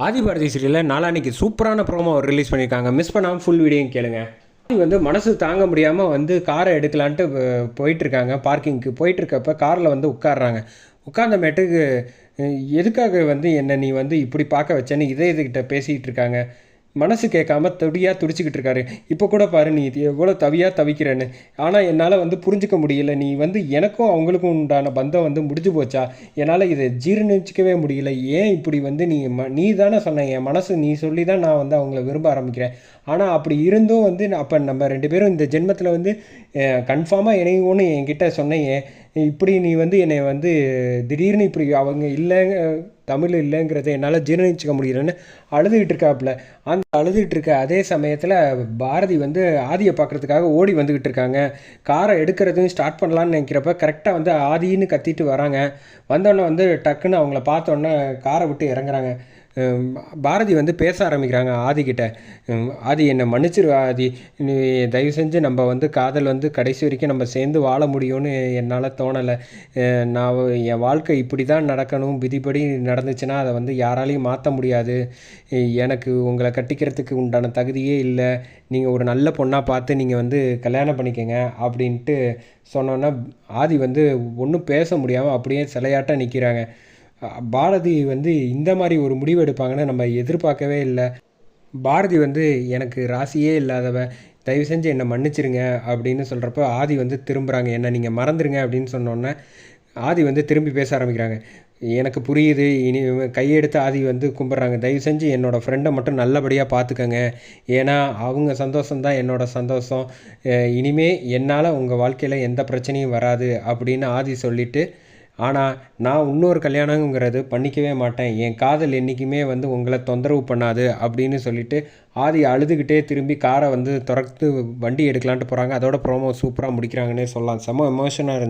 ஆதிபாரதி சீரியலில் நாளான்னைக்கு சூப்பரான ப்ரோமோ ரிலீஸ் பண்ணியிருக்காங்க. மிஸ் பண்ணாமல் ஃபுல் வீடியோயும் கேளுங்க. வந்து மனசு தாங்க முடியாமல் வந்து காரை எடுக்கலான்ட்டு போயிட்டுருக்காங்க. பார்க்கிங்க்கு போயிட்டுருக்கப்ப காரில் வந்து உட்காடுறாங்க. உட்கார்ந்தமேட்டுக்கு எதுக்காக வந்து என்னை நீ வந்து இப்படி பார்க்க வச்சேன்னு இதயத்துக்கிட்ட பேசிக்கிட்டு இருக்காங்க. மனசு கேட்காம துடிச்சிக்கிட்டு இருக்காரு. இப்போ கூட பாரு நீ எவ்வளோ தவிக்கிறேன்னு. ஆனால் என்னால் வந்து புரிஞ்சுக்க முடியல. நீ வந்து எனக்கும் அவங்களுக்கும் உண்டான பந்தம் வந்து முடிஞ்சு போச்சா? என்னால் இதை ஜீரணிச்சிக்கவே முடியல. ஏன் இப்படி வந்து நீ தானே சொன்ன, என் மனசு நீ சொல்லி தான் நான் வந்து அவங்கள விரும்ப ஆரம்பிக்கிறேன். ஆனால் அப்படி இருந்தும் வந்து அப்போ நம்ம 2 பேரும் இந்த ஜென்மத்தில் வந்து கன்ஃபார்மாக இணைவோன்னு என்கிட்ட சொன்னேன். இப்படி நீ வந்து என்னை வந்து திடீர்னு இப்படி அவங்க இல்லைங்க, தமிழ் இல்லைங்கிறத என்னால் ஜீரணிச்சிக்க முடியலன்னு அழுதுகிட்டு இருக்காப்புல. அந்த அழுதுகிட்டு இருக்க அதே சமயத்தில் பாரதி வந்து ஆதியை பார்க்குறதுக்காக ஓடி வந்துக்கிட்டு இருக்காங்க. காரை எடுக்கிறதையும் ஸ்டார்ட் பண்ணலான்னு நினைக்கிறப்ப கரெக்டாக வந்து ஆதின்னு கத்திட்டு வராங்க. வந்தோடனே வந்து டக்குன்னு அவங்கள பார்த்தோன்னே காரை விட்டு இறங்குறாங்க. பாரதி வந்து பேச ஆரம்பிக்கிறாங்க ஆதிக்கிட்ட. ஆதி என்னை மன்னிச்சிரு ஆதி, நீ தயவு செஞ்சு நம்ம வந்து காதல் வந்து கடைசி வரைக்கும் நம்ம சேர்ந்து வாழ முடியும்னு என்னால் தோணலை. நான் என் வாழ்க்கை இப்படி தான் நடக்கணும், விதிப்படி நடந்துச்சுன்னா அதை வந்து யாராலையும் மாற்ற முடியாது. எனக்கு உங்களை கட்டிக்கிறதுக்கு உண்டான தகுதியே இல்லை. நீங்கள் ஒரு நல்ல பொண்ணாக பார்த்து நீங்கள் வந்து கல்யாணம் பண்ணிக்கங்க அப்படின்ட்டு சொன்னோன்னா ஆதி வந்து ஒன்றும் பேச முடியாமல் அப்படியே சிலையாட்ட நிற்கிறாங்க. பாரதி வந்து இந்த மாதிரி ஒரு முடிவு எடுப்பாங்கன்னு நம்ம எதிர்பார்க்கவே இல்லை. பாரதி வந்து எனக்கு ராசியே இல்லாதவ, தயவு செஞ்சு என்னை மன்னிச்சிருங்க அப்படின்னு சொல்கிறப்ப ஆதி வந்து திரும்புகிறாங்க. என்னை நீங்கள் மறந்துடுங்க அப்படின்னு சொன்னோன்னே ஆதி வந்து திரும்பி பேச ஆரம்பிக்கிறாங்க. எனக்கு புரியுது. இனி கையெடுத்து ஆதி வந்து கும்பிட்றாங்க. தயவு செஞ்சு என்னோடய ஃப்ரெண்டை மட்டும் நல்லபடியாக பார்த்துக்கங்க. ஏன்னா அவங்க சந்தோஷம்தான் என்னோடய சந்தோஷம். இனிமே என்னால் உங்கள் வாழ்க்கையில் எந்த பிரச்சனையும் வராது அப்படின்னு ஆதி சொல்லிவிட்டு, ஆனால் நான் இன்னொரு கல்யாணங்கிறது பண்ணிக்கவே மாட்டேன். என் காதல் என்றைக்குமே வந்து உங்களை தொந்தரவு பண்ணாது அப்படின்னு சொல்லிவிட்டு ஆதி அழுதுகிட்டே திரும்பி காரை வந்து திறந்து வண்டி எடுக்கலான்ட்டு போகிறாங்க. அதோட ப்ரோமோ சூப்பராக முடிக்கிறாங்கன்னே சொல்லலாம். செம்ம எமோஷனாக இருந்துச்சு.